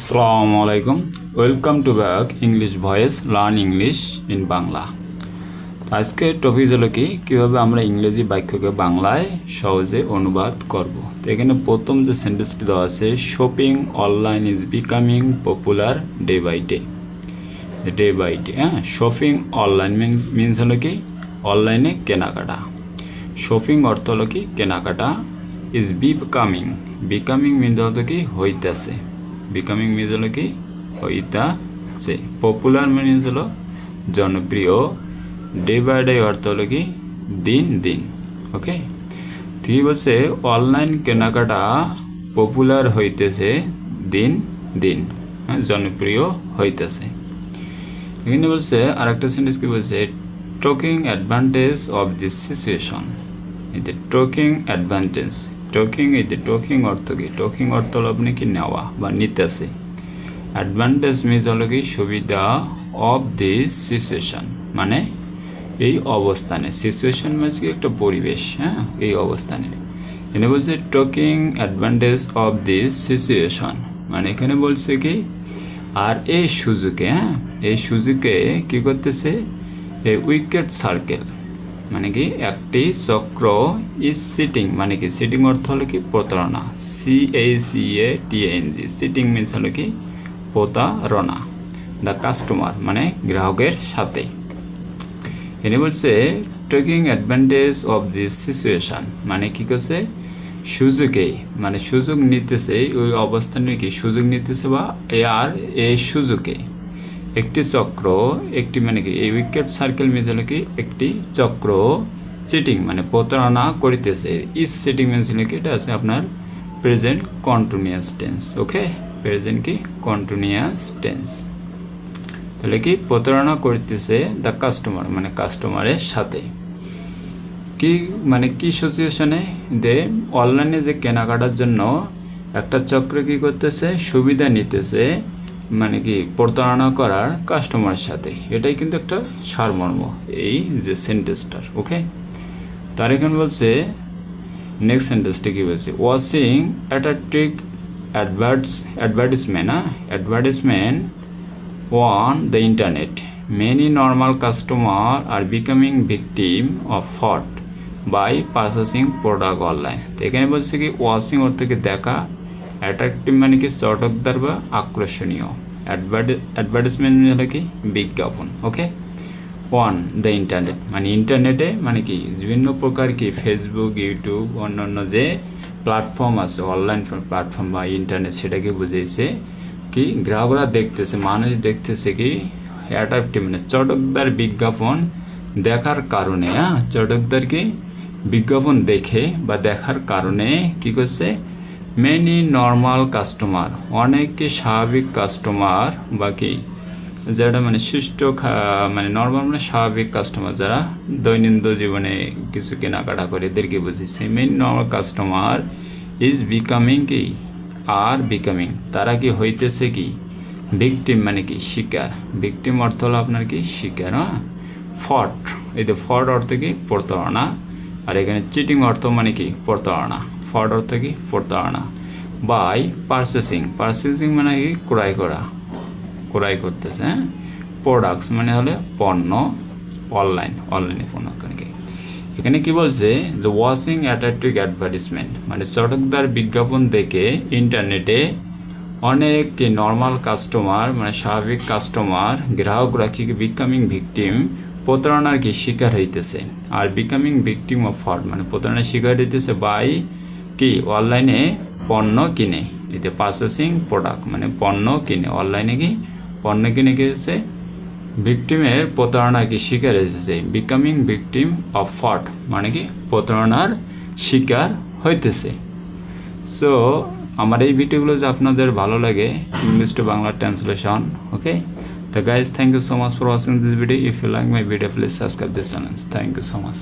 আসসালামু আলাইকুম welcome to back English voice learn English in Bangla. আজকে টপিক হলো কীভাবে আমরা ইংরেজি বাক্যকে বাংলায় সহজে অনুবাদ করব। তো এখানে প্রথম যে সেন্টেন্সটি দেওয়া আছে, shopping online is becoming popular day by day. Day by day, shopping online means হলো কি অনলাইনে কেনাকাটা। শপিং অর্থ হলো কি কেনাকাটা। ইজ বিকামিং, বিকামিং মিনস হলো কি হইতেছে। বিকামিং মিনস হলো কি হইতাছে। পপুলার মিনস হলো জনপ্রিয়। ডে বাই ডে অর্থ হলো কি দিন দিন। ওকে, ঠিক বলছে অনলাইন কেনাকাটা পপুলার হইতেছে দিন দিন, জনপ্রিয় হইতেছে। এখানে বলছে আর একটা সেন্টেন্স কি বলছে, taking advantage of this situation. এতে টেকিং অ্যাডভান্টেজ, টেকিং এতে টেকিং অর্থ কি, টেকিং অর্থ হলো আপনি কি নেওয়া বা নিতেছে। অ্যাডভান্টেজ মিনস হলো কি সুবিধা, অফ দিস সিচুয়েশন মানে এই অবস্থানে। সিচুয়েশন মানে কি একটা পরিবেশ, এই অবস্থানে। এখানে বলছে taking advantage of this situation মানে এখানে বলছে কি আর এই সুযোগে, এই সুযোগে কি করতেছে, এই উইকেট সার্কেল মানে কি একটি চক্র, ইজ সিটিং মানে কি সিটিং অর্থ হলো কি প্রতারণা। CATNG সিটিং মিনস হলো কি প্রতারণা। দ্য কাস্টমার মানে গ্রাহকের সাথে। এনে বলছে taking advantage of this situation মানে কি করছে সুযোগে, মানে সুযোগ নিতেছে, ওই অবস্থানে কি সুযোগ নিতেছে বা আর এই সুযোগে একটি চক্র, একটি মানে কি এই উইকেট সার্কেল মিনস হলো কি একটি চক্র, চিটিং মানে প্রতারণা করিতেছে। ইজ চিটিং মিনস হলো কি এটা আছে আপনার প্রেজেন্ট কন্টিনিউয়াস টেন্স। ওকে, প্রেজেন্ট কি কন্টিনিউয়াস টেন্স। তাহলে কি প্রতারণা করিতেছে দ্য কাস্টমার মানে কাস্টমারের সাথে। কি মানে কি সিচুয়েশনে, দে অনলাইনে যে কেনাকাটার জন্য একটা চক্র কি করতেছে সুবিধা নিতেছে মানে কি প্রতারণা করার কাস্টমারের সাথে। এটাই কিন্তু একটা সারমর্ম এই যে সেন্টেন্সটার। ওকে, তার এখানে বলছে নেক্সট সেন্টেন্সটা কি বলছে, watching attractive advertisement on the internet, many normal customers are becoming victim of fraud by purchasing product online. তো এখানে বলছে কি ওয়াচিং অর্থ কি দেখা, অ্যাট্রাক্টিভ মানে কি চটকদার বা আকর্ষণীয়, অ্যাডভার্টিসমেন্ট হলো কি বিজ্ঞাপন। ওকে, অন দ্য ইন্টারনেট মানে ইন্টারনেটে মানে কি বিভিন্ন প্রকার কি ফেসবুক, ইউটিউব, অন্যান্য যে প্ল্যাটফর্ম আছে অনলাইন প্ল্যাটফর্ম বা ইন্টারনেট সেটাকে বুঝিয়েছে কি গ্রাহকরা দেখতেছে, মানুষ দেখতেছে কি অ্যাট্রাক্টিভ মানে চটকদার বিজ্ঞাপন দেখার কারণে, চটকদার কি বিজ্ঞাপন দেখে বা দেখার কারণে কি করছে, মেনি নর্মাল কাস্টমার অনেক কি স্বাভাবিক কাস্টমার বা কি যারা মানে সুষ্ঠ মানে নর্মাল মানে স্বাভাবিক কাস্টমার যারা দৈনন্দিন জীবনে কিছু কেনাকাটা করে এদেরকে বুঝিয়েছে। Many normal customer is becoming কি আর বিকামিং তারা কি হইতেছে কি ভিকটিম মানে কি শিকার। ভিকটিম অর্থ হলো আপনার কি শিকার। ফ্রড, এই যে ফ্রড অর্থ কি প্রতারণা, আর এখানে চিটিং অর্থ মানে কি প্রতারণা। ফ্রড অর্থ কি প্রতারণা। বাই পারচেসিং, পারচেসিং মানে কি ক্রয় করা, ক্রয় করতেছে। প্রোডাক্টস মানে হলে পণ্য, অনলাইনে পণ্য। এখানে কি বলছে যে ওয়াচিং অ্যাট্রাক্টিভ অ্যাডভার্টিসমেন্ট মানে চটকদার বিজ্ঞাপন দেখে ইন্টারনেটে অনেক নর্মাল কাস্টমার মানে স্বাভাবিক কাস্টমার গ্রাহকরা কি বিকামিং ভিকটিম প্রতারণার কি শিকার হইতেছে। আর বিকামিং ভিকটিম অফ ফ্রড মানে প্রতারণার শিকার হইতেছে বাই কি অনলাইনে পণ্য কিনে। এতে পারচেসিং প্রোডাক্ট মানে পণ্য কিনে, অনলাইনে কি পণ্য কিনে গিয়েছে ভিকটিমের প্রতারণার কি শিকার হয়েছে। বিকামিং ভিকটিম অফ ফ্রড মানে কি প্রতারণার শিকার হইতেছে। সো আমার এই ভিডিওগুলো যে আপনাদের ভালো লাগে English to Bangla translation. Okay, তো guys thank you so much for watching this video. If you like my video please subscribe this channel. Thank you so much.